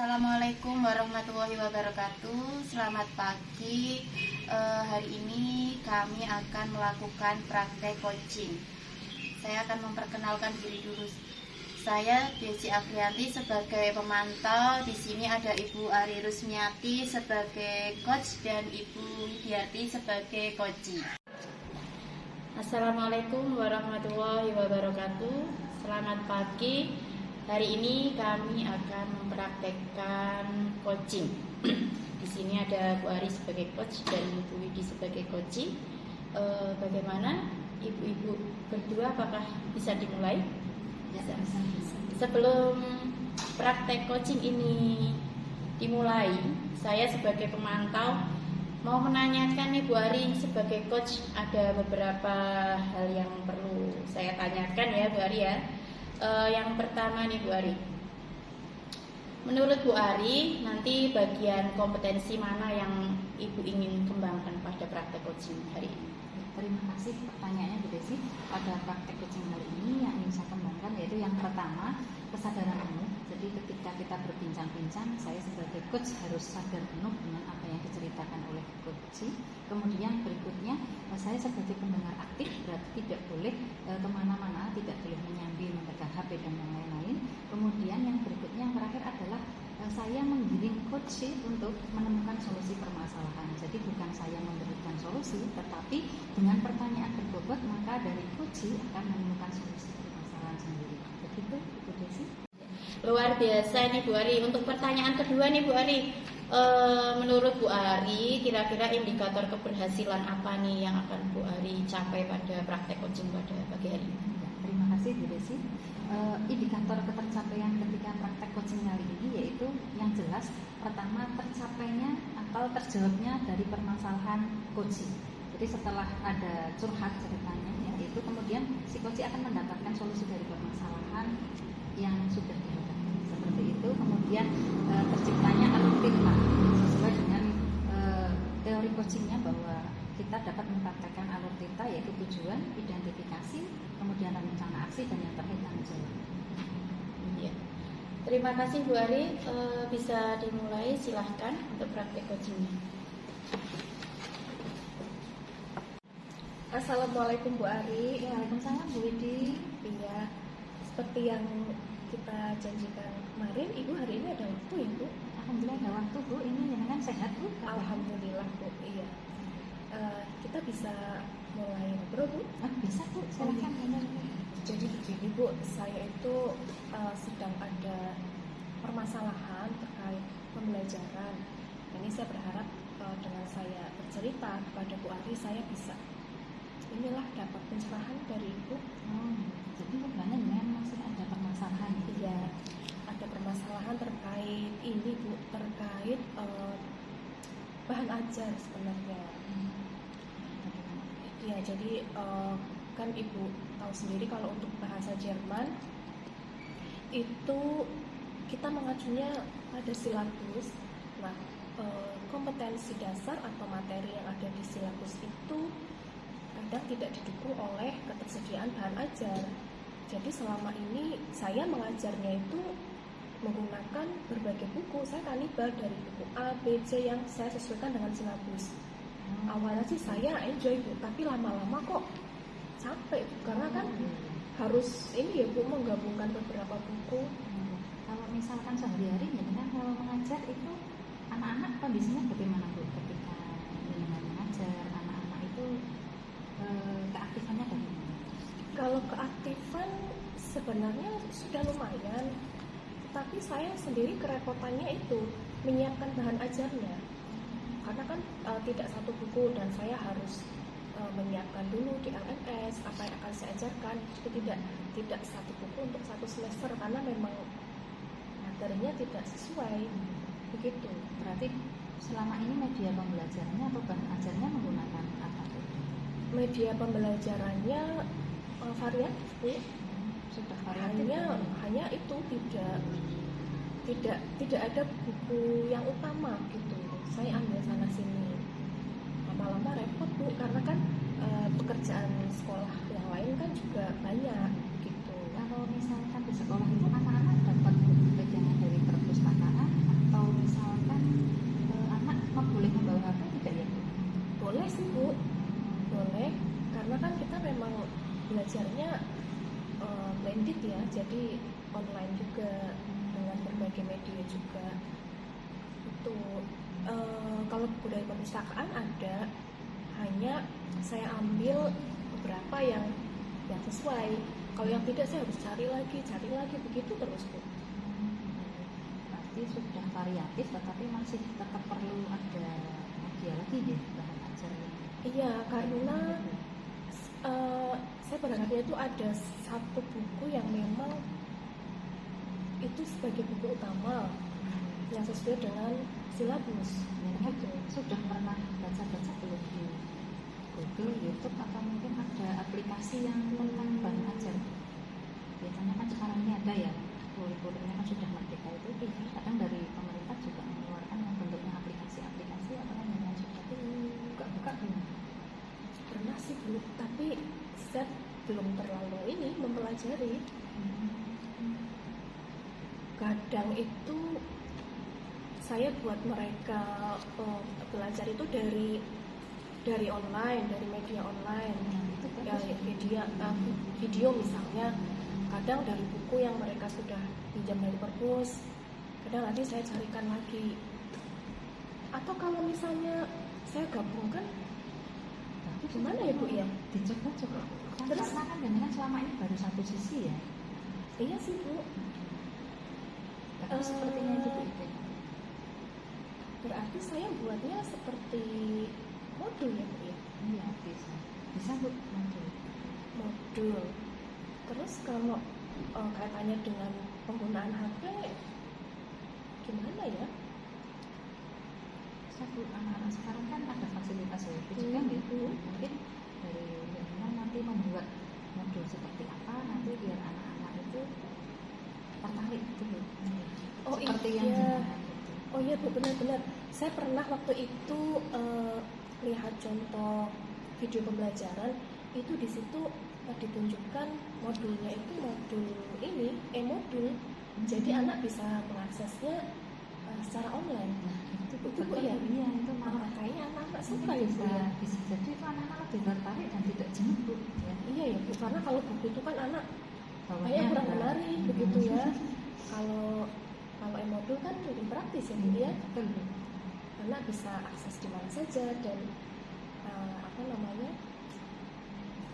Assalamualaikum warahmatullahi wabarakatuh. Selamat pagi. Hari ini kami akan melakukan praktek coaching. Saya akan memperkenalkan diri dulu. Saya Desi Afrianti sebagai pemantau. Di sini ada Ibu Ari Rusmiati sebagai coach dan Ibu Widiati sebagai coach. Assalamualaikum warahmatullahi wabarakatuh. Selamat pagi. Hari ini kami akan mempraktekkan coaching. Di sini ada Bu Ari sebagai coach dan Bu Widi sebagai coach. Bagaimana ibu-ibu berdua, apakah bisa dimulai? Bisa. Sebelum praktek coaching ini dimulai, saya sebagai pemantau mau menanyakan nih Bu Ari sebagai coach, ada beberapa hal yang perlu saya tanyakan ya Bu Ari ya. Yang pertama nih Bu Ari, menurut Bu Ari nanti bagian kompetensi mana yang Ibu ingin kembangkan pada praktek coaching hari ini? Terima kasih pertanyaannya Bu Desi. Pada praktek coaching hari ini yang ingin saya kembangkan yaitu yang pertama, kesadaran penuh. Jadi ketika kita berbincang-bincang, saya sebagai coach harus sadar penuh dengan apa yang diceritakan oleh coach. Kemudian berikutnya, saya sebagai pendengar aktif berarti tidak boleh kemana-mana, tidak boleh menyambi, memegang HP dan yang lain-lain. Kemudian yang berikutnya, yang terakhir adalah saya menggiring coach untuk menemukan solusi permasalahan. Jadi bukan saya memberikan solusi, tetapi dengan pertanyaan berbobot maka dari coach akan menemukan solusi permasalahan sendiri. Begitu Bu Desi. Luar biasa nih Bu Ari. Untuk pertanyaan kedua nih Bu Ari, menurut Bu Ari kira-kira indikator keberhasilan apa nih yang akan Bu Ari capai pada praktek coaching pada pagi hari ini? Terima kasih Bu Desi. Indikator ketercapaian ketika praktek coaching kali ini yaitu yang jelas pertama tercapainya atau terjawabnya dari permasalahan coach. Jadi setelah ada curhat ceritanya ya, itu kemudian si coach akan mendapatkan solusi dari permasalahan yang sudah dihadapi. Seperti itu kemudian terciptanya alur cerita sesuai dengan teori coachingnya bahwa kita dapat mempraktekkan alur cerita yaitu tujuan, identifikasi, kemudian rencana aksi dan yang terakhir tanggung jawab. Ya. Terima kasih Bu Ari. Bisa dimulai, silahkan untuk praktek coachingnya. Assalamualaikum Bu Ari. Waalaikumsalam Bu Widi. Iya, seperti yang kita janjikan kemarin, Ibu hari ini ada waktu ya Bu? Alhamdulillah ada waktu Bu. Ini dengan sehat Bu? Alhamdulillah Bu. Iya. Kita bisa mulai ngobrol Bu? Bisa Bu, silakan. Jadi begini Bu, saya itu sedang ada permasalahan terkait pembelajaran. Ini saya berharap dengan saya bercerita kepada Bu Ari, saya bisa dapat pencerahan dari Ibu. Jadi bagaimana dengan maksudnya ada permasalahan? Iya, ada permasalahan terkait ini Bu, terkait bahan ajar sebenarnya. Ya, jadi kan Ibu tahu sendiri kalau untuk bahasa Jerman itu kita mengacunya pada silabus. Nah, kompetensi dasar atau materi yang ada di silabus itu kadang tidak didukung oleh ketersediaan bahan ajar. Jadi selama ini saya mengajarnya itu menggunakan berbagai buku. Saya kanibal dari buku A, B, C yang saya sesuaikan dengan silabus. Awalnya sih saya enjoy Bu, tapi lama-lama kok capek karena kan harus ini ya Bu, menggabungkan beberapa buku. Kalau misalkan sehari-hari ya kan kalau mengajar itu anak-anak kondisinya bagaimana Bu ketika dengan mengajar anak-anak itu keaktifannya bagaimana? Kalau keaktifan sebenarnya sudah lumayan, tapi saya sendiri kerepotannya itu menyiapkan bahan ajarnya. Karena kan tidak satu buku dan saya harus menyiapkan dulu di LMS apa yang akan saya ajarkan. Jadi tidak satu buku untuk satu semester karena memang materinya tidak sesuai. Begitu. Berarti selama ini media pembelajarannya atau bahan ajarnya menggunakan apa? Media pembelajarannya variatif Bu. Sudah variatif. Hanya itu tidak ada buku yang utama gitu. Saya ambil sana sini, lama-lama repot Bu, karena kan pekerjaan sekolah yang lain kan juga banyak gitu. Kalau misalkan di sekolah itu anak-anak dapat pegangan dari perpustakaan belajarnya blended ya, jadi online juga dengan berbagai media juga. Itu kalau buku dari perpustakaan ada, hanya saya ambil beberapa yang sesuai. Kalau yang tidak saya harus cari lagi begitu terus Bu. Berarti sudah variatif, tetapi masih tetap perlu ada media lagi ya bahan ajar yang Iya, karena saya berharapnya itu ada satu buku yang memang itu sebagai buku utama yang sesuai dengan silabus. ya, Gitu. sudah pernah baca-baca belum di Google, YouTube, atau mungkin ada aplikasi yang tentang bahan ajar? Biasanya kan sekarang ini ada ya, kurikulumnya kan sudah merdeka itu. Iya. Kadang dari pemerintah juga mengeluarkan yang bentuknya aplikasi-aplikasi, atau kan yang sudah buka-buka belum? Pernah sih Bu, tapi saya belum terlalu ini mempelajari. Kadang itu saya buat mereka belajar itu dari online, dari media online, Itu ya, video misalnya. Kadang dari buku yang mereka sudah pinjam dari perpus, kadang nanti saya carikan lagi. Atau kalau misalnya saya gabungkan, Tapi gimana ya Bu ya? dicoba-coba. Kan Terus? karena kan dengan selama ini baru satu sisi ya. Iya sih Bu. Tapi sepertinya itu Bu Ipin. Berarti saya buatnya seperti modul ya Bu ya? Iya bisa. Bisa Bu modul. Modul. Terus kalau kaitannya dengan penggunaan HP, gimana ya? Satu anak-anak sekarang kan ada fasilitas wifi juga ya. Mungkin dari Mbak nanti membuat modul seperti apa nanti biar anak-anak itu tertarik gitu loh. Oh Seperti iya. yang gimana gitu. Oh iya Bu, benar-benar. Saya pernah waktu itu lihat contoh video pembelajaran, itu di situ ditunjukkan modulnya itu modul ini, e-modul. Jadi anak bisa mengaksesnya secara online. Nah itu Itu, betul Bu, ya? iya itu malah Kayaknya anak-anak suka ya Bu bisa ya? bisa jadi itu anak-anak lebih tertarik dan tidak jenuh Bu ya. Iya ya Bu, karena kalau buku itu kan anak Bawahnya kayaknya kurang ada- menarik begitu ya. Kalau e-modul kan lebih praktis ya Bu ya. Betul Bu. Anak bisa akses di mana saja dan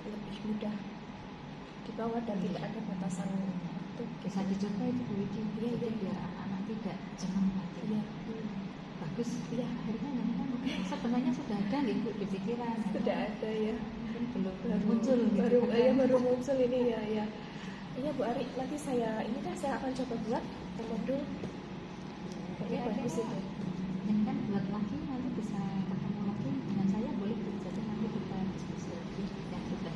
lebih mudah dibawa dan tidak ada batasan waktu. Bisa dicoba itu Bu Widi. Iya, Jadi iya. biar anak-anak tidak jenuh nanti. Iya. Bagus. Iya. Akhirnya kan sebenarnya sudah ada nih Bu di pikiran. Sudah ada ya. Mungkin belum muncul gitu. Baru muncul ini ya. Iya Bu Ari, nanti saya akan coba buat modul. Kayaknya bagus itu. Ini kan buat lagi nanti bisa ketemu lagi dengan saya boleh Bu. Jadi nanti kita diskusi lagi yang sudah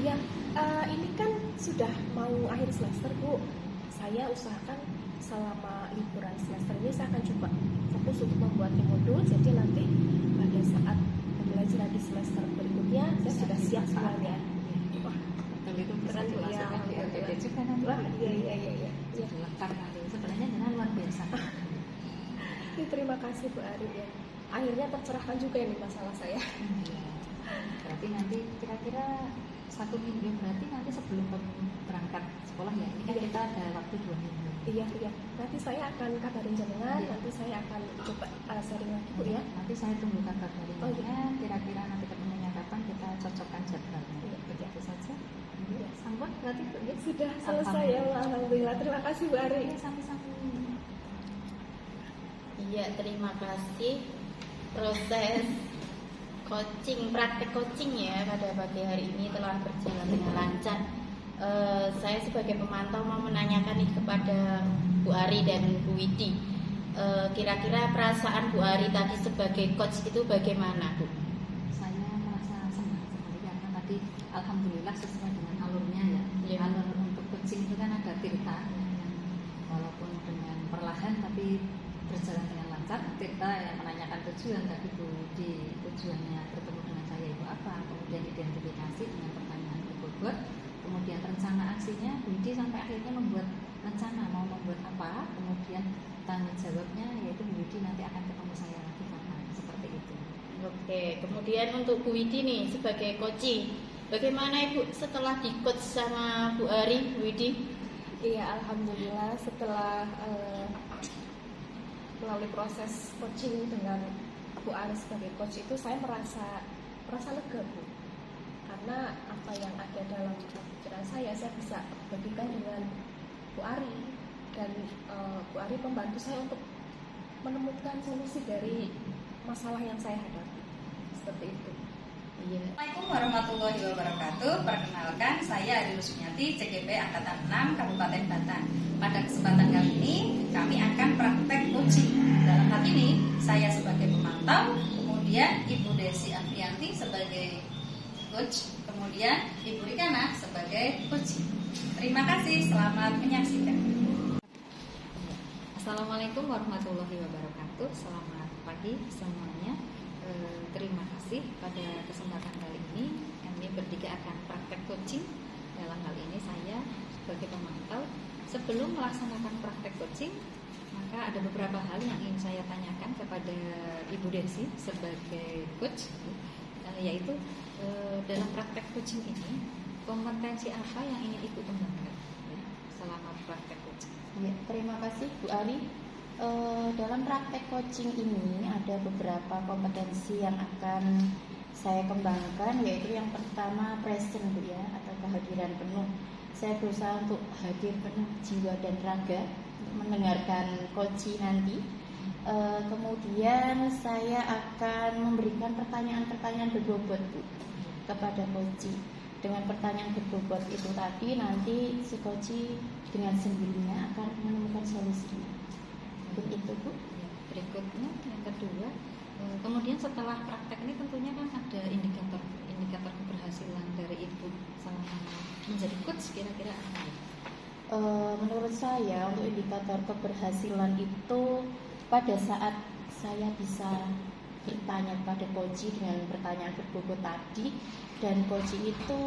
Iya, ini kan sudah mau akhir semester Bu. Saya usahakan selama liburan semester ini saya akan coba fokus untuk membuat modul. Jadi nanti pada saat pembelajaran di semester berikutnya saya sudah siap semuanya. Wah, betul itu bisa keren, dimasukkan di iya, LPD betul. juga nanti. Wah, iya. Sudah lengkap nanti. Sebenarnya dengan luar biasa. Terima kasih Bu Ari ya. Akhirnya tercerahkan juga ini masalah saya. Iya. Berarti nanti kira-kira 1 minggu berarti nanti sebelum berangkat sekolah ya. Ini kan Iya. kita ada waktu 2 minggu. Iya. Nanti saya akan kabarin jenengan. Iya. Nanti saya akan coba sharing lagi Bu ya. Nanti saya tunggu kabar dari Oh, iya. Mbaknya. Kira-kira nanti ketemunya kapan kita cocokkan jadwalnya. Iya. Begitu saja. Iya. Sambut berarti Bu ya. Sudah selesai ya. Alhamdulillah. Terima kasih Bu Ari. Iya, sampai-sampai. Iya, terima kasih. Proses praktek coaching ya pada pagi hari ini telah berjalan dengan lancar. Saya sebagai pemantau mau menanyakan nih kepada Bu Ari dan Bu Widi. Kira-kira perasaan Bu Ari tadi sebagai coach itu bagaimana, Bu? Saya merasa senang sekali karena tadi alhamdulillah sesuai dengan alurnya ya. Iya. Alur untuk coaching itu kan ada Tirta yang walaupun dengan perlahan tapi berjalan dengan lancar. Tirta yang menanyakan tujuan tadi Bu di tujuannya bertemu dengan saya itu apa, kemudian identifikasi dengan pertanyaan berbobot, kemudian rencana aksinya Bu Widi sampai akhirnya membuat rencana mau membuat apa, kemudian tanggung jawabnya yaitu Bu Widi nanti akan ketemu saya lagi kapan, seperti itu. Oke, kemudian untuk Bu Widi nih sebagai coaching, Bagaimana Ibu setelah di-coach sama Bu Ari, Bu Widi? Iya, alhamdulillah setelah melalui proses coaching dengan Bu Ari sebagai coach itu saya merasa lega, Bu. Karena apa yang ada dalam pikiran saya bisa bagikan dengan Bu Ari, dan Bu Ari membantu saya untuk menemukan solusi dari masalah yang saya hadapi. Seperti itu. Iya. Assalamualaikum warahmatullahi wabarakatuh. Perkenalkan, saya Ari Rusmiati, CGP Angkatan 6 Kabupaten Batang. Pada kesempatan kali ini, kami akan praktek coaching. Dalam hal ini, saya sebagai pemantau, kemudian Ibu Desi Afrianti sebagai coach, kemudian Ibu Rikana sebagai coaching. Terima kasih, selamat menyaksikan. Assalamualaikum warahmatullahi wabarakatuh. Selamat pagi semuanya. Terima kasih pada kesempatan kali ini kami bertiga akan praktek coaching. Dalam hal ini saya sebagai pemantau. Sebelum melaksanakan praktek coaching, maka ada beberapa hal yang ingin saya tanyakan kepada Ibu Desi sebagai coach, yaitu dalam praktek coaching ini kompetensi apa yang ingin Ibu kembangkan selama praktek coaching? Ya, terima kasih Bu Ari. Dalam praktek coaching ini ada beberapa kompetensi yang akan saya kembangkan, yaitu yang pertama present Bu ya, atau kehadiran penuh. Saya berusaha untuk hadir penuh jiwa dan raga untuk mendengarkan coaching nanti. Kemudian saya akan memberikan pertanyaan-pertanyaan berbobot Bu kepada coaching. Dengan pertanyaan berbobot itu tadi nanti si coaching dengan sendirinya akan menemukan solusinya. Begitu Bu. Berikutnya yang kedua, kemudian setelah praktek ini tentunya kan ada indikator keberhasilan dari Ibu selama menjadi coach, kira-kira apa? Menurut saya untuk indikator keberhasilan itu pada saat saya bisa bertanya pada coaching dengan pertanyaan berbobot tadi, dan coaching itu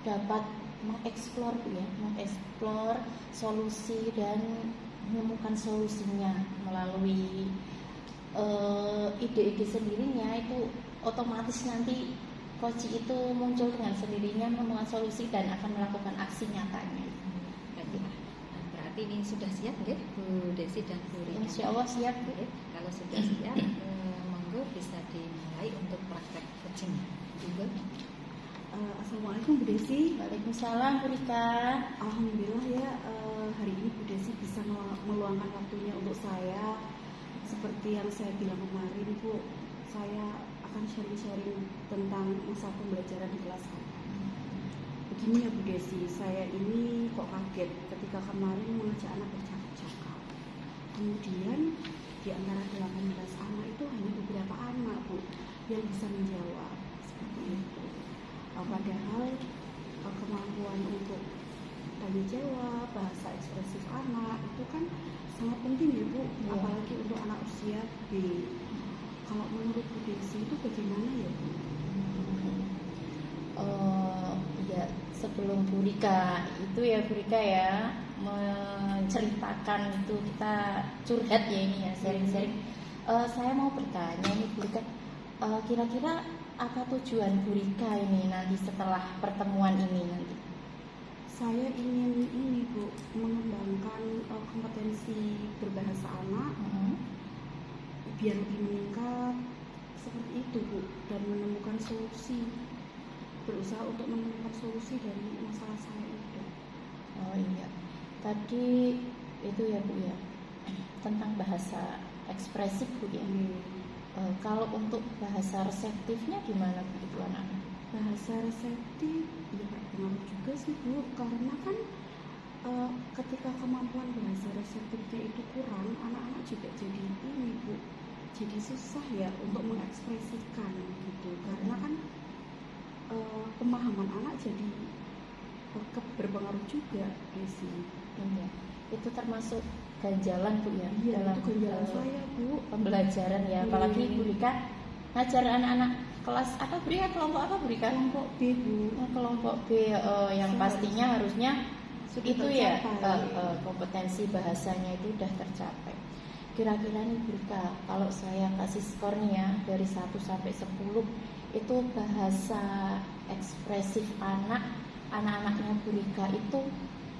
dapat mengeksplor ya, mengeksplor solusi dan menemukan solusinya melalui ide-ide sendirinya. Itu otomatis nanti coaching itu muncul dengan sendirinya menemukan solusi dan akan melakukan aksi nyatanya. Berarti ini sudah siap ya Bu Desi dan Bu Rina? Insya Allah siap Bu. Kalau sudah siap, monggo bisa dimulai untuk praktek coaching. Assalamualaikum Bu Desi. Waalaikumsalam Bu Rika. Alhamdulillah ya, hari ini Bu Desi bisa meluangkan waktunya untuk saya. Seperti yang saya bilang kemarin Bu, saya akan sharing-sharing tentang masa pembelajaran di kelas 1. Begini ya Bu Desi, saya ini kok kaget ketika kemarin mengajak anak bercakap-cakap. Kemudian di antara 18 anak itu hanya beberapa anak Bu yang bisa menjawab seperti itu. Padahal kemampuan untuk tanya jawab, bahasa ekspresif anak itu kan sangat penting ya Bu, ya. Apalagi untuk anak usia B. Kalau menurut Bu Desi itu bagaimana ya Bu? Ya, sebelum Bu Rika itu ya Bu Rika ya menceritakan itu, kita curhat ya ini ya, sharing-sharing. Saya mau bertanya ini Bu Rika, kira-kira apa tujuan Bu Rika ini nanti setelah pertemuan ini nanti? Saya ingin ini Bu, mengembangkan kompetensi berbahasa anak biar lebih meningkat seperti itu Bu, dan menemukan solusi, berusaha untuk menemukan solusi dari masalah saya itu. Oh iya, tadi itu ya Bu ya, tentang bahasa ekspresif Bu ya. Kalau untuk bahasa reseptifnya gimana Bu itu anak? Bahasa reseptif ya berpengaruh juga sih Bu, karena kan ketika kemampuan bahasa reseptifnya itu kurang, anak-anak juga jadi ini Bu, jadi susah ya untuk mengekspresikan gitu, karena kan pemahaman anak jadi berpengaruh juga Desi. Iya. Itu termasuk ganjalan Bu ya, Iya, dalam itu ganjalan saya Bu, pembelajaran ya, apalagi Bu Rika ngajar anak-anak kelas apa Bu Rika, kelompok apa Bu Rika? kelompok B Bu. Kelompok B yang pastinya harusnya Sudah itu ya tercapai. kompetensi bahasanya itu udah tercapai. Kira-kira nih Bu Rika, kalau saya kasih skor nih ya dari 1 sampai 10, itu bahasa ekspresif anak-anaknya Bu Rika itu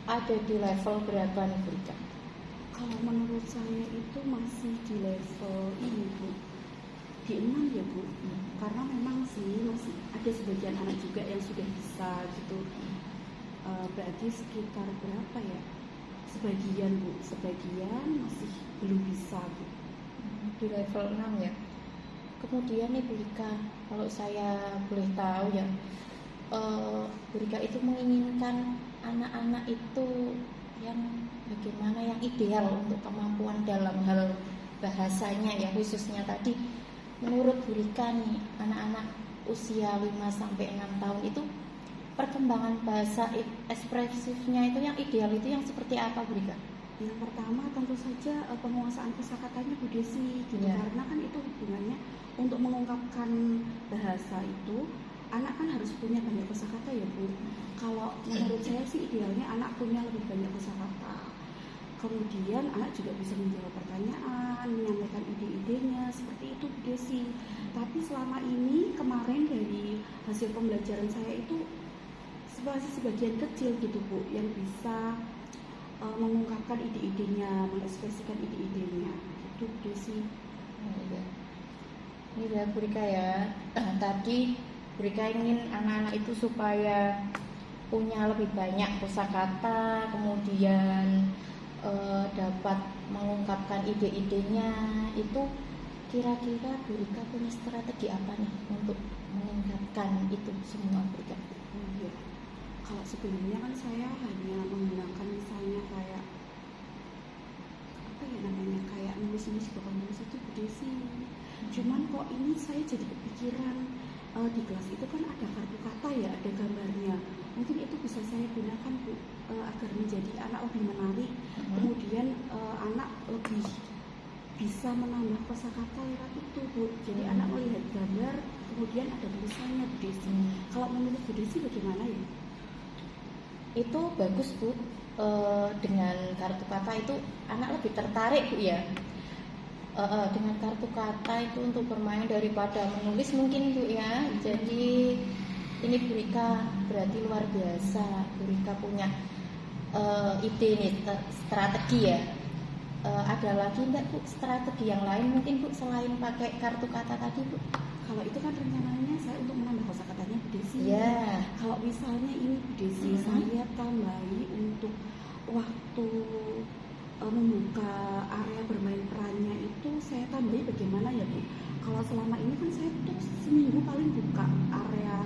ada di level berapa nih Bu Rika? Kalau menurut saya itu masih di level ini Bu, di 6 ya Bu. Karena memang sih masih ada sebagian anak juga yang sudah bisa gitu. Berarti sekitar berapa ya? Sebagian Bu, sebagian masih belum bisa Bu. Di level 6 ya. Kemudian nih Bu Rika, kalau saya boleh tahu ya, Bu Rika itu menginginkan anak-anak itu yang bagaimana, yang ideal untuk kemampuan dalam hal bahasanya ya, khususnya tadi menurut Bu Rika nih, anak-anak usia 5-6 tahun itu perkembangan bahasa ekspresifnya itu yang ideal itu yang seperti apa Bu Rika? Yang pertama tentu saja penguasaan kosakatanya Bu Desi gitu. Ya. Karena kan itu hubungannya untuk mengungkapkan bahasa itu anak kan harus punya banyak kosakata ya Bu. Kalau menurut saya sih idealnya anak punya lebih banyak kosakata. Kemudian anak juga bisa menjawab pertanyaan, menyampaikan ide-idenya seperti itu Bu Desi. Tapi selama ini kemarin dari hasil pembelajaran saya itu masih sebagian kecil gitu Bu yang bisa mengungkapkan ide-idenya, mengekspresikan ide-idenya. Itu Bu Desi. Ini ya Bu Rika ya. Tadi Bu Rika ingin anak-anak itu supaya punya lebih banyak kosakata, kemudian dapat mengungkapkan ide-idenya. Itu kira-kira Bu Rika punya strategi apa nih untuk meningkatkan itu semua Bu Rika? Oh iya. Kalau sebelumnya kan saya hanya menggunakan misalnya kayak apa ya namanya, kayak nulis-nulis bakal nulis itu Bu Desi. Cuman kok ini saya jadi kepikiran di kelas itu kan ada kartu kata ya, ada gambarnya. Mungkin itu bisa saya gunakan Bu agar menjadi anak lebih menarik. Kemudian anak lebih bisa menambah kosakata lewat itu Bu. Jadi anak melihat gambar, kemudian ada tulisannya Bu Desi. Kalau menurut Bu Desi bagaimana ya? Itu bagus Bu. Dengan kartu kata itu anak lebih tertarik Bu ya. Dengan kartu kata itu untuk bermain daripada menulis mungkin Bu ya. Jadi ini Bu Rika berarti luar biasa. Bu Rika punya ide nih, strategi ya. Ada lagi enggak Bu strategi yang lain mungkin Bu selain pakai kartu kata tadi Bu? Kalau itu kan rencananya saya untuk menambah kosakatanya Bu Desi. Ya. Kalau misalnya ini Bu Desi, saya tambahi untuk waktu membuka area bermain perannya itu saya tambahi bagaimana ya Bu? Kalau selama ini kan saya tuh seminggu paling buka area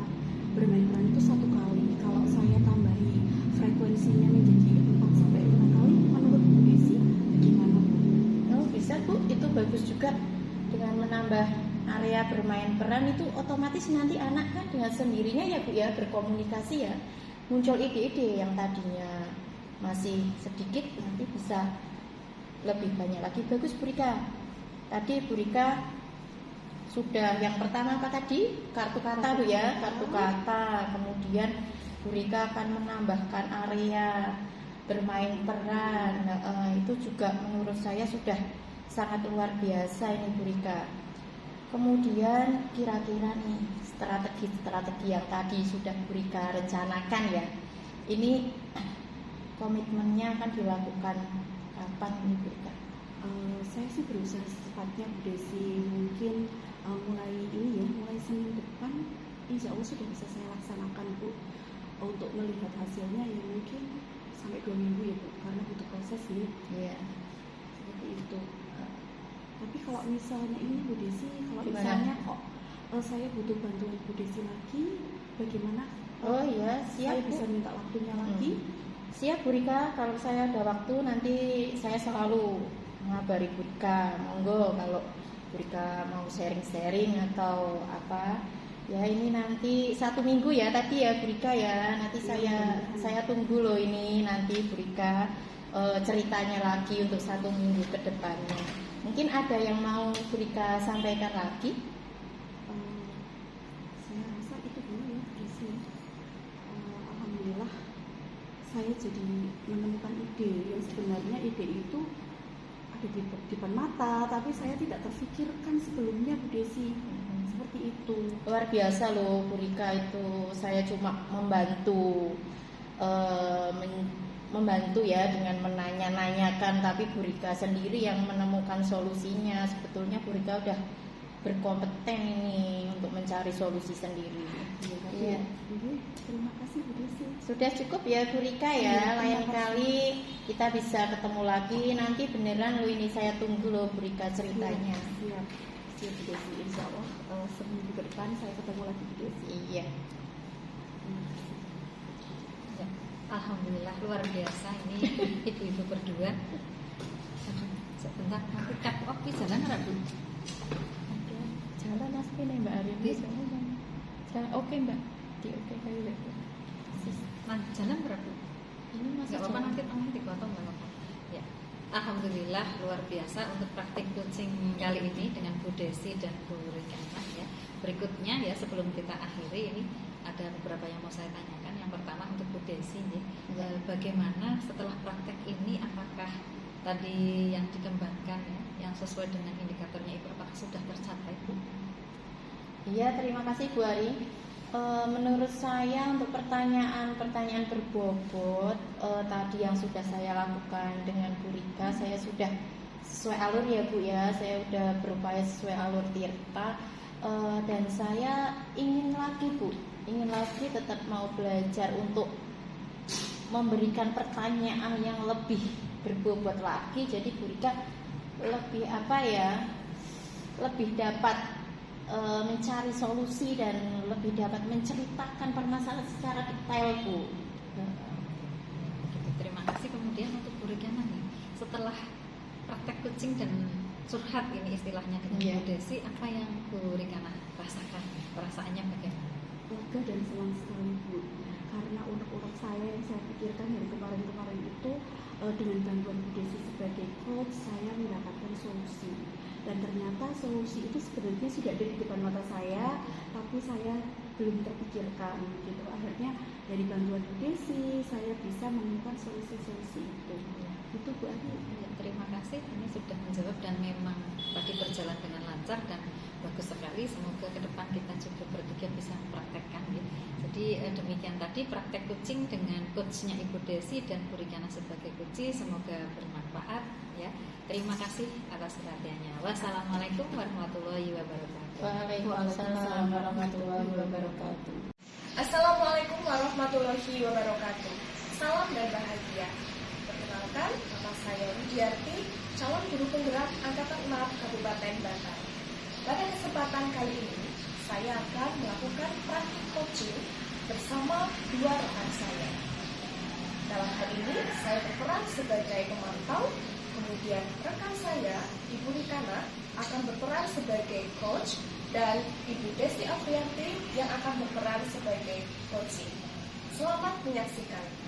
bermain peran itu 1 kali. Kalau saya tambahi frekuensinya menjadi 4 sampai 5 kali, menurut Bu Desi bagaimana Bu? Oh bisa Bu, itu bagus juga. Dengan menambah area bermain peran itu otomatis nanti anak kan dengan sendirinya ya Bu ya berkomunikasi ya, muncul ide-ide yang tadinya masih sedikit nanti bisa lebih banyak lagi. Bagus Bu Rika. Tadi Bu Rika sudah yang pertama apa tadi? Kartu kata Bu ya, kartu kata. Kemudian Bu Rika akan menambahkan area bermain peran. Itu juga menurut saya sudah sangat luar biasa ini Bu Rika. Kemudian kira-kira nih strategi-strategi yang tadi sudah Bu Rika rencanakan ya, ini komitmennya akan dilakukan kapan ini Bu Rika? Saya sih berusaha secepatnya Bu Desi, mungkin mulai Senin depan insya Allah sudah bisa saya laksanakan Bu. Untuk melihat hasilnya ya mungkin sampai 2 minggu ya Bu, karena butuh proses nih. Iya. Seperti itu. Tapi kalau misalnya ini Bu Desi, kalau Gimana? misalnya kok saya butuh bantuan Bu Desi lagi, bagaimana? Oh iya, siap Saya Bu. bisa minta waktunya lagi. Siap Bu Rika, kalau saya ada waktu nanti saya selalu mengabari Bu Rika. Monggo kalau Bu Rika mau sharing-sharing atau apa. Ya ini nanti 1 minggu ya tadi ya Bu Rika ya. Nanti saya tunggu loh ini nanti Bu Rika ceritanya lagi untuk 1 minggu ke depannya. Mungkin ada yang mau Bu Rika sampaikan lagi? Saya rasa itu dulu ya Bu Desi. Alhamdulillah saya jadi menemukan ide yang sebenarnya ide itu ada di depan mata, tapi saya tidak terfikirkan sebelumnya Bu Desi. Seperti seperti itu. Luar biasa loh Bu Rika itu. Saya cuma membantu membantu ya dengan menanya-nanyakan, tapi Bu Rika sendiri yang menemukan solusinya. Sebetulnya Bu Rika udah berkompeten ini untuk mencari solusi sendiri. Iya. Terima kasih Bu Desi. Sudah cukup ya Bu Rika ya. Lain kali kita bisa ketemu lagi. Nanti beneran lo ini saya tunggu loh Bu Rika ceritanya. Siap Bu Desi. Insya Allah seminggu ke depan saya ketemu lagi Bu Desi. Iya. Ya, alhamdulillah luar biasa ini ibu-ibu berdua. Aduh, sebentar nanti cut off jalan nggak Bu? Jalan asli nih Mbak Arin. Jalan oke Mbak. Di oke kayu itu. Nah, jalan berapa? Ini masih Nggak apa-apa jalan. nanti tangan dipotong nggak apa-apa. Ya, alhamdulillah luar biasa untuk praktik coaching kali ini dengan Bu Desi dan Bu Rikana ya. Berikutnya ya sebelum kita akhiri ini ada beberapa yang mau saya tanyakan. Yang pertama untuk Bu Desi nih, bagaimana setelah praktek ini apakah tadi yang dikembangkan ya, yang sesuai dengan indikatornya itu apakah sudah tercapai Bu? Iya, terima kasih Bu Ari. Menurut saya untuk pertanyaan berbobot tadi yang sudah saya lakukan dengan Bu Rika, saya sudah sesuai alur ya Bu ya. Saya sudah berupaya sesuai alur Tirta dan saya ingin lagi Bu, ingin lagi tetap mau belajar untuk memberikan pertanyaan yang lebih berbobot lagi. Jadi Bu Rika lebih lebih dapat mencari solusi dan lebih dapat menceritakan permasalahan secara detail Bu. Terima kasih. Kemudian untuk Bu Rikana nih, setelah praktek coaching dan curhat ini istilahnya dengan Iya. Bu Desi, apa yang Bu Rikana rasakan? Perasaannya bagaimana? Lega dan senang sekali Bu, karena unek-unek saya yang saya pikirkan dari kemarin-kemarin itu dengan bantuan Bu Desi sebagai coach saya mendapatkan solusi, dan ternyata solusi itu sebenarnya sudah ada di depan mata saya tapi saya belum terpikirkan gitu. Akhirnya dari bantuan Bu Desi saya bisa menemukan solusi-solusi itu Bu Ari. Ya, terima kasih ini sudah menjawab dan memang tadi berjalan dengan lancar dan bagus sekali. Semoga ke depan kita juga bertiga bisa mempraktekkan ya. Jadi demikian tadi praktek coaching dengan coachnya Ibu Desi dan Bu Rikana sebagai coach. Semoga bermanfaat ya. Terima kasih atas perhatiannya. Wassalamualaikum warahmatullahi wabarakatuh. Waalaikumsalam warahmatullahi wabarakatuh. Assalamualaikum warahmatullahi wabarakatuh. Salam dan bahagia. Perkenalkan, nama saya Widiarti, calon guru penggerak Angkatan 6 Kabupaten Banten. Pada kesempatan kali ini, saya akan melakukan praktik coaching bersama dua rekan saya. Dalam hal ini, saya berperan sebagai pemantau, kemudian rekan saya, Ibu Rikana, akan berperan sebagai coach, dan Ibu Desi Afrianti yang akan berperan sebagai coaching. Selamat menyaksikan.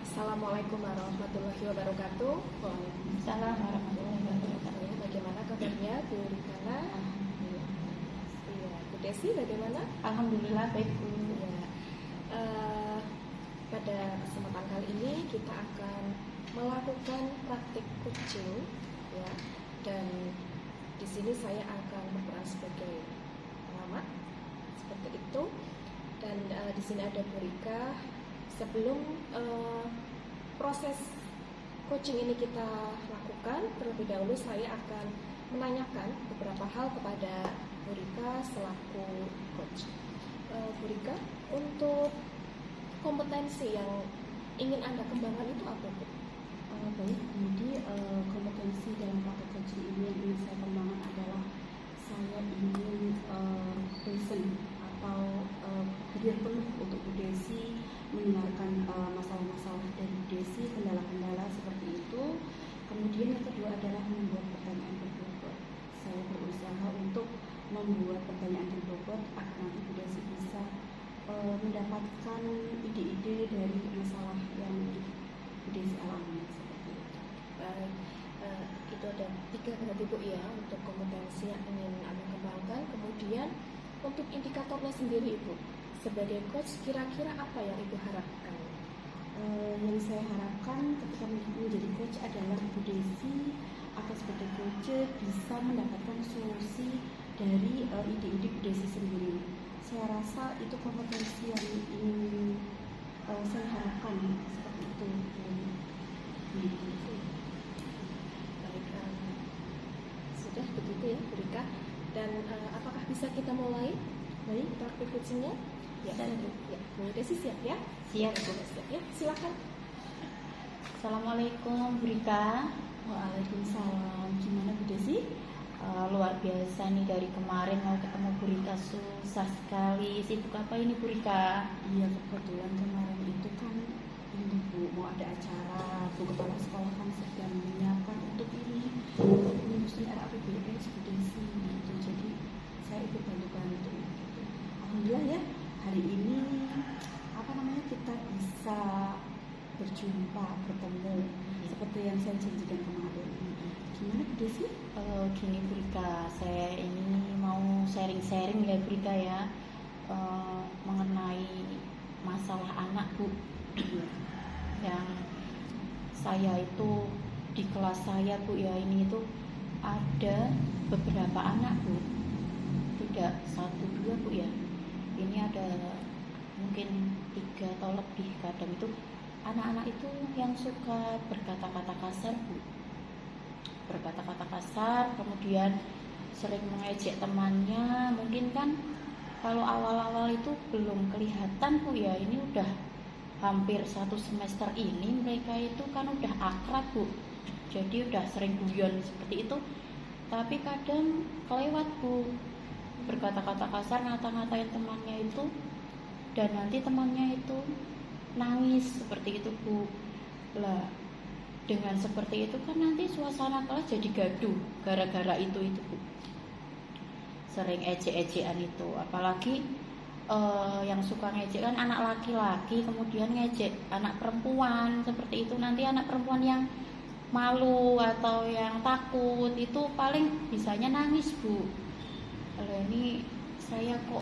Assalamualaikum warahmatullahi wabarakatuh. Waalaikumsalam warahmatullahi wabarakatuh. Bagaimana kabarnya Bu Rikana? Iya, Bu Desi bagaimana? Alhamdulillah baik Bu. Ya, pada kesempatan kali ini kita akan melakukan praktik coaching, ya, dan di sini saya akan berperan sebagai pengamat seperti itu, dan di sini ada Bu Rika. Sebelum proses coaching ini kita lakukan, terlebih dahulu saya akan menanyakan beberapa hal kepada Bu Rika selaku coach. Bu Rika, untuk kompetensi yang ingin Anda kembangkan itu apa Bu? Baik, jadi kompetensi dalam praktek coaching ini yang ingin saya kembangkan adalah saya ingin present atau hadir penuh untuk Bu Desi, mendengarkan masalah-masalah dari Bu Desi, kendala-kendala seperti itu. Kemudian yang kedua adalah membuat pertanyaan berbobot. Saya berusaha untuk membuat pertanyaan berbobot agar nanti Bu Desi bisa mendapatkan ide-ide dari masalah yang Bu Desi alami seperti itu. Baik, itu ada 3 berarti Bu ya untuk kompetensi yang ingin Anda kembangkan. Kemudian untuk indikatornya sendiri Ibu, sebagai coach kira-kira apa yang Ibu harapkan? Yang saya harapkan ketika menjadi coach adalah Bu Desi atau sebagai coach bisa mendapatkan solusi dari ide-ide Bu Desi sendiri. Saya rasa itu kompetensi yang ingin saya harapkan seperti itu. Baik, sudah begitu ya Bu Rika. Dan apakah bisa kita mulai? Baik, praktik coachingnya? Ya, ya. Bu Desi siap ya? Siap, Bu. Siap ya, silakan. Assalamualaikum Bu Rika. Waalaikumsalam. Gimana Bu Desi? Luar biasa nih, dari kemarin mau ketemu Bu Rika susah sekali. Sibuk apa ini Bu Rika? Iya, kebetulan kemarin itu kan ini Bu, mau ada acara. Bu Kepala Sekolah kan sedang menyiapkan untuk ini, untuk menyusun RAPBS Bu Desi gitu. Jadi saya ikut bantu-bantu gitu. Alhamdulillah ya, hari ini kita bisa berjumpa, bertemu seperti yang saya janjikan kemarin. Gimana Bu Desi? Gini Bu Rika, saya ini mau sharing-sharing ya Bu Rika ya, mengenai masalah anak Bu. Yang saya itu di kelas saya Bu ya, ini itu ada beberapa anak Bu, tidak 1-2 Bu ya, ini ada mungkin 3 atau lebih. Kadang itu anak-anak itu yang suka berkata-kata kasar Bu, berkata-kata kasar, kemudian sering mengejek temannya. Mungkin kan kalau awal-awal itu belum kelihatan Bu ya, ini udah hampir 1 semester ini mereka itu kan udah akrab Bu, jadi udah sering guyon seperti itu. Tapi kadang kelewat Bu, berkata-kata kasar, ngata-ngatain temannya itu, dan nanti temannya itu nangis seperti itu Bu. Lah, dengan seperti itu kan nanti suasana kelas jadi gaduh gara-gara itu Bu. Sering ejek-ejekan itu, apalagi yang suka ngejek kan anak laki-laki, kemudian ngejek anak perempuan seperti itu. Nanti anak perempuan yang malu atau yang takut itu paling bisanya nangis Bu. Kalau ini saya kok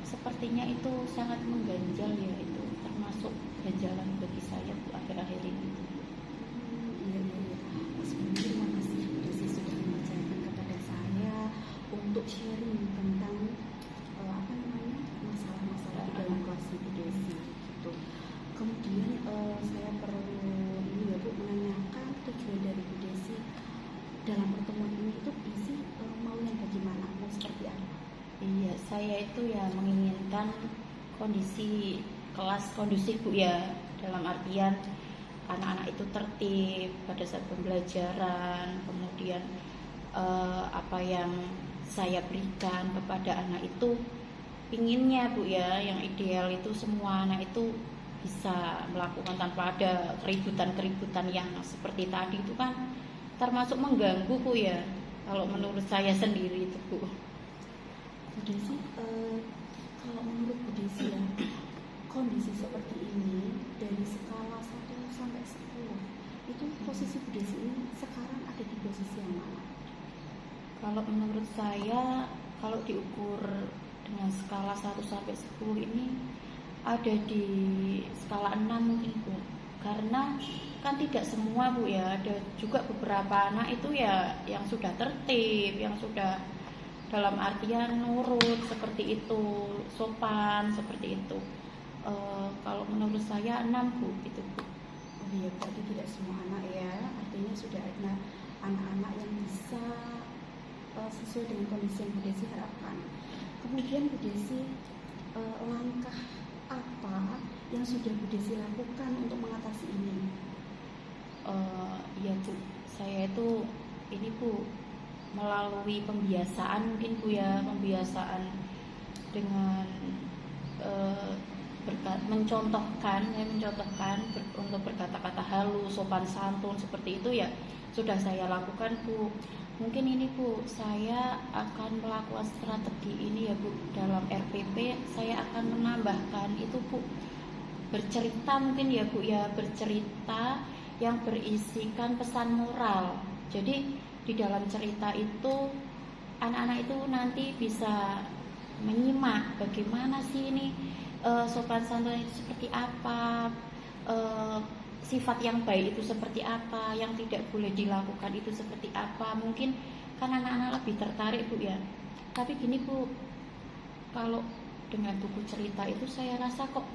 sepertinya itu sangat mengganjal ya, itu termasuk ganjalan bagi saya Bu akhir-akhir ini. Iya. Sebelumnya terima kasih Bu Desi sudah mempercayakan kepada saya untuk sharing tentang masalah-masalah di dalam kelas Bu Desi gitu. Kemudian saya perlu ini ya Bu, menanyakan tujuan dari Bu Desi dalam pertemuan ini itu Bu Desi mau yang bagaimana, mau seperti apa? Iya, saya itu ya menginginkan kondisi kelas kondusif Bu ya, dalam artian anak-anak itu tertib pada saat pembelajaran. Kemudian apa yang saya berikan kepada anak itu pinginnya Bu ya, yang ideal itu semua anak itu bisa melakukan tanpa ada keributan-keributan yang seperti tadi itu kan termasuk mengganggu Bu ya, kalau menurut saya sendiri itu Bu. Bu Desi, kalau menurut Bu Desi ya, kondisi seperti ini dari skala 1 sampai 10 itu posisi Bu Desi ini sekarang ada di posisi yang mana? Kalau menurut saya, kalau diukur dengan skala 1 sampai 10 ini ada di skala 6 mungkin Bu. Karena kan tidak semua Bu ya, ada juga beberapa anak itu ya yang sudah tertib, yang sudah dalam artian nurut seperti itu, sopan seperti itu. Kalau menurut saya 6 Bu, itu Bu. Oh iya, berarti tidak semua anak ya, artinya sudah ada anak-anak yang bisa sesuai dengan kondisi yang Bu Desi harapkan. Kemudian Bu Desi, langkah apa yang sudah Bu Desi lakukan untuk mengatasi ini? Ya Bu, saya itu ini Bu melalui pembiasaan mungkin Bu ya, pembiasaan dengan mencontohkan untuk berkata-kata halus, sopan santun seperti itu ya sudah saya lakukan Bu. Mungkin ini Bu, saya akan melakukan strategi ini ya Bu, dalam RPP saya akan menambahkan itu Bu, bercerita mungkin ya Bu ya, bercerita yang berisikan pesan moral. Jadi di dalam cerita itu anak-anak itu nanti bisa menyimak bagaimana sih ini sopan santun itu seperti apa, sifat yang baik itu seperti apa, yang tidak boleh dilakukan itu seperti apa. Mungkin kan anak-anak lebih tertarik Bu ya Tapi gini Bu, kalau dengan buku cerita itu saya rasa kok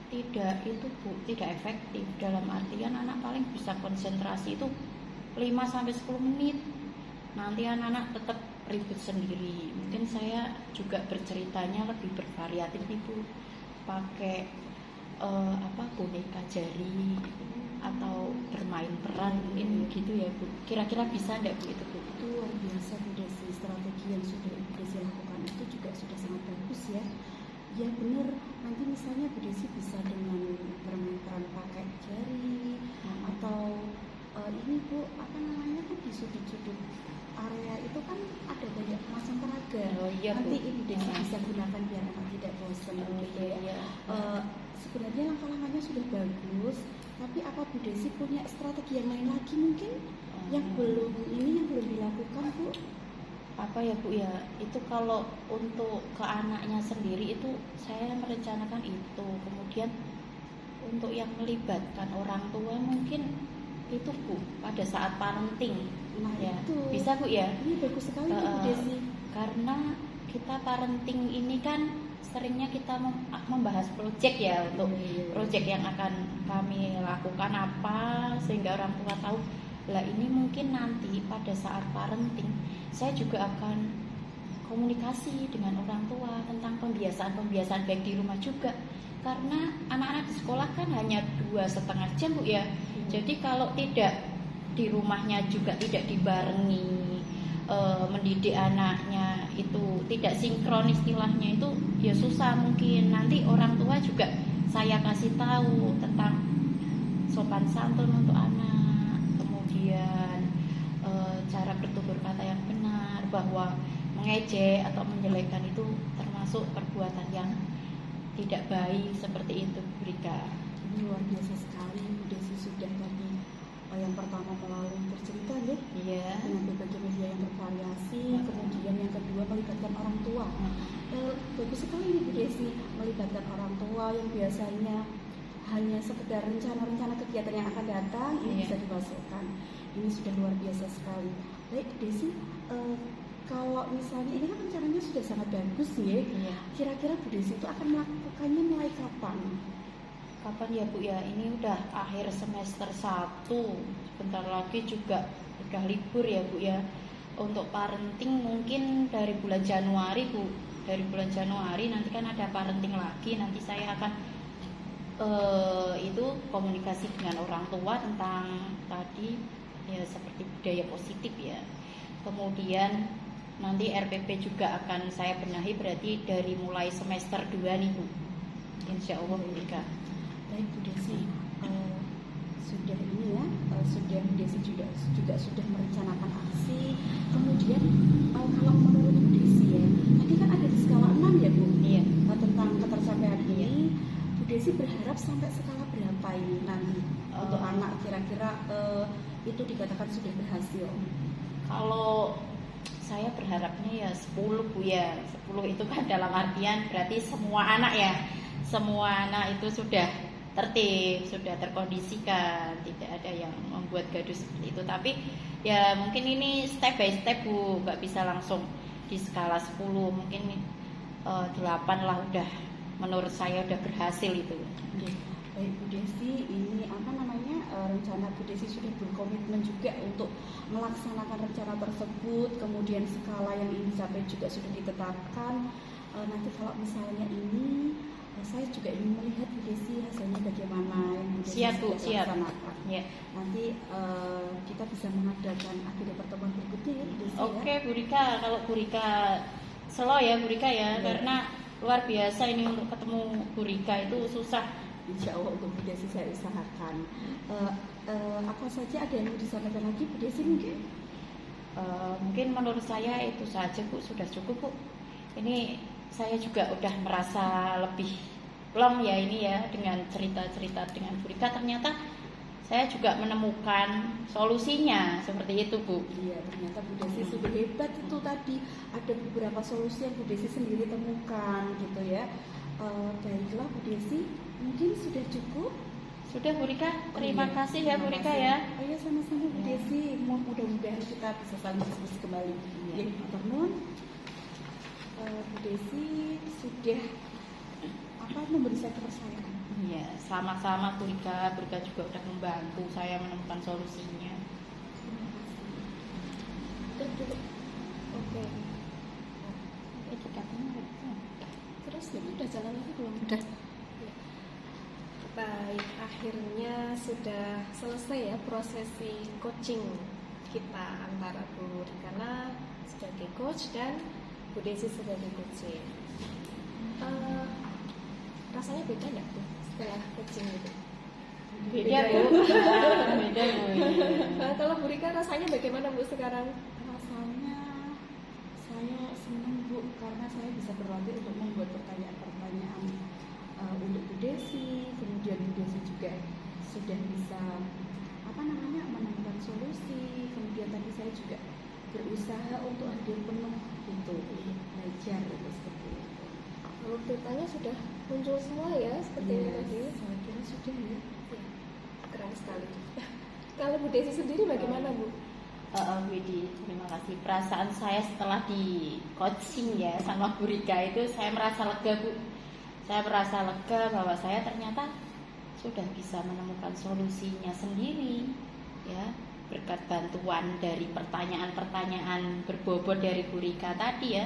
tidak itu Bu, tidak efektif. Dalam artian anak paling bisa konsentrasi itu 5-10 menit. Nanti anak-anak tetap ribut sendiri. Mungkin saya juga berceritanya lebih bervariatif Ibu, pakai boneka jari atau bermain peran mungkin gitu ya Bu. Kira-kira bisa enggak Bu itu Bu? Itu luar biasa Bu Desi, strategi yang sudah Ibu Desi lakukan itu juga sudah sangat bagus ya. Ya benar, nanti misalnya Bu Desi bisa dengan bermain peran pakai jari atau ini Bu, apa namanya tuh di sudut-sudut area itu kan ada banyak macam peraga. Oh, iya, nanti Bu. Ibu Desi bisa gunakan biar anak tidak bosan gitu ya. Iya. Sebenarnya langkah-langkahnya sudah bagus, tapi apa Bu Desi punya strategi yang lain lagi mungkin yang belum dilakukan Bu? Apa ya Bu ya, itu kalau untuk ke anaknya sendiri itu saya merencanakan itu. Kemudian untuk yang melibatkan orang tua mungkin itu Bu, pada saat parenting. Nah Ya, itu bisa Bu ya. ini bagus sekali Bu Desi. Karena kita parenting ini kan seringnya kita membahas proyek ya, untuk proyek yang akan kami lakukan apa, sehingga orang tua tahu lah ini mungkin nanti pada saat parenting saya juga akan komunikasi dengan orang tua tentang pembiasaan baik di rumah juga, karena anak-anak di sekolah kan hanya 2,5 jam Bu ya. Jadi kalau tidak di rumahnya juga tidak dibarengi, mendidik anaknya itu tidak sinkron istilahnya, itu ya susah. Mungkin nanti orang tua juga saya kasih tahu tentang sopan santun untuk anak, kemudian cara bertutur kata yang benar, bahwa mengejek atau menjelekkan itu termasuk perbuatan yang tidak baik, seperti itu Bu Rika. Ini luar biasa sekali Bu Desi, sudah tadi yang pertama melalui bercerita ya, Iya. dengan berbagai media yang bervariasi, kemudian yang kedua melibatkan orang tua. Bagus sekali nih Bu Desi, melibatkan orang tua yang biasanya hanya sekedar rencana-rencana kegiatan yang akan datang, ini bisa dimasukkan. Ini sudah luar biasa sekali. Baik Bu Desi, kalau misalnya ini kan rencananya sudah sangat bagus ya, kira-kira Bu Desi itu akan melakukannya mulai kapan? Kapan ya Bu ya, ini udah akhir semester 1, sebentar lagi juga udah libur ya Bu ya. Untuk parenting mungkin dari bulan Januari Bu, dari bulan Januari nanti kan ada parenting lagi, nanti saya akan itu komunikasi dengan orang tua tentang tadi ya, seperti budaya positif ya. Kemudian nanti RPP juga akan saya benahi, berarti dari mulai semester 2 nih Bu, insya Allah Bu Rika. Baik Bu Desi, sudah ini ya, sudah Bu Desi juga sudah merencanakan aksi. Kemudian kalau menurut Bu Desi ya, tadi kan ada di skala 6 ya Bu, Iya. tentang ketercapaian ini. Bu Desi berharap sampai skala berapa ini nanti untuk anak, kira-kira itu dikatakan sudah berhasil? Kalau saya berharapnya ya 10 Bu ya. 10 itu kan dalam artian berarti semua anak ya, semua anak itu sudah tertib, sudah terkondisikan, tidak ada yang membuat gaduh seperti itu. Tapi ya mungkin ini step by step Bu, nggak bisa langsung di skala 10, mungkin 8 lah udah, menurut saya udah berhasil itu. Baik Bu Desi, ini apa namanya, rencana Bu Desi sudah berkomitmen juga untuk melaksanakan rencana tersebut. Kemudian skala yang ingin dicapai juga sudah ditetapkan. Nanti kalau misalnya ini saya juga ingin melihat Bu Desi hasilnya bagaimana yang Bu Desi Siap Bu, sudah siap. laksanakan. Ya. Nanti kita bisa mengadakan agenda pertemuan berikutnya ya Bu Desi. Oke Bu Rika, kalau Bu Rika slow ya Bu Rika ya, karena luar biasa ini untuk ketemu Bu Rika itu susah. Insya Allah untuk Bu Desi saya usahakan. Apa saja ada yang mau disampaikan lagi Bu Desi mungkin? Mungkin menurut saya itu saja Bu, sudah cukup Bu. Ini saya juga udah merasa lebih plong ya ini ya, dengan cerita-cerita dengan Bu Rika. Ternyata saya juga menemukan solusinya seperti itu Bu. Iya, ternyata Bu Desi sudah hebat itu tadi. Ada beberapa solusi yang Bu Desi sendiri temukan gitu ya. Baiklah Bu Desi, mungkin sudah cukup. Sudah Bu Rika, terima kasih ya Bu Terima Rika kasih. ya. Oh ya, sama-sama Bu Desi. Mudah-mudahan kita bisa saling diskusi kembali. Ya, Pak Nun. Bu Desi sudah memberi saya kepercayaan. Iya, sama-sama Bu Rika. Bu Rika juga udah membantu saya menemukan solusinya. Oke. Terus udah jalan lagi belum? Udah. Baik, akhirnya sudah selesai ya prosesi coaching kita antara Bu Rikana sebagai coach dan Bu Desi sebagai coaching. Rasanya beda nggak tuh setelah coaching itu? Beda Bu. Beda Bu. Kalau Bu Rika rasanya bagaimana Bu sekarang? Rasanya saya senang Bu karena saya bisa berlatih untuk membuat pertanyaan-pertanyaan untuk Bu Desi, kemudian Bu Desi juga sudah bisa menemukan solusi, kemudian tadi saya juga berusaha untuk hadir penuh gitu, belajar gitu, seperti itu. Kalau ceritanya sudah muncul semua ya seperti ini tadi. Saya kira sudah ya. Ya, keren sekali. Kalau Bu Desi sendiri bagaimana Bu? Widi, terima kasih. Perasaan saya setelah di coaching ya sama Bu Rika itu saya merasa lega Bu. Saya merasa lega bahwa saya ternyata sudah bisa menemukan solusinya sendiri ya, berkat bantuan dari pertanyaan-pertanyaan berbobot dari Bu Rika tadi ya.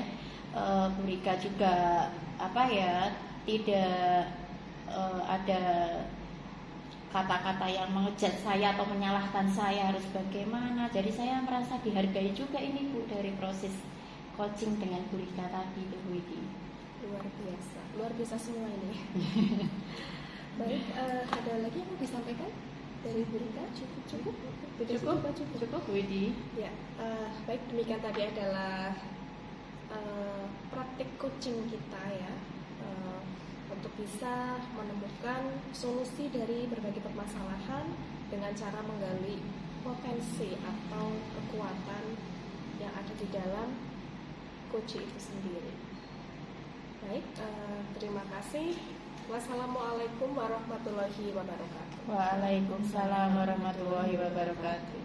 Bu Rika juga tidak ada kata-kata yang mengejek saya atau menyalahkan saya harus bagaimana. Jadi saya merasa dihargai juga ini Bu dari proses coaching dengan Bu Rika tadi itu Bu Widi. Luar biasa semua ini. Baik, ada lagi yang mau disampaikan dari Bu Rika? Cukup. Cukup Bu Widi. Ya, baik, demikian tadi adalah praktik coaching kita ya, untuk bisa menemukan solusi dari berbagai permasalahan dengan cara menggali potensi atau kekuatan yang ada di dalam coaching itu sendiri. Baik, terima kasih. Wassalamualaikum warahmatullahi wabarakatuh. Waalaikumsalam warahmatullahi wabarakatuh.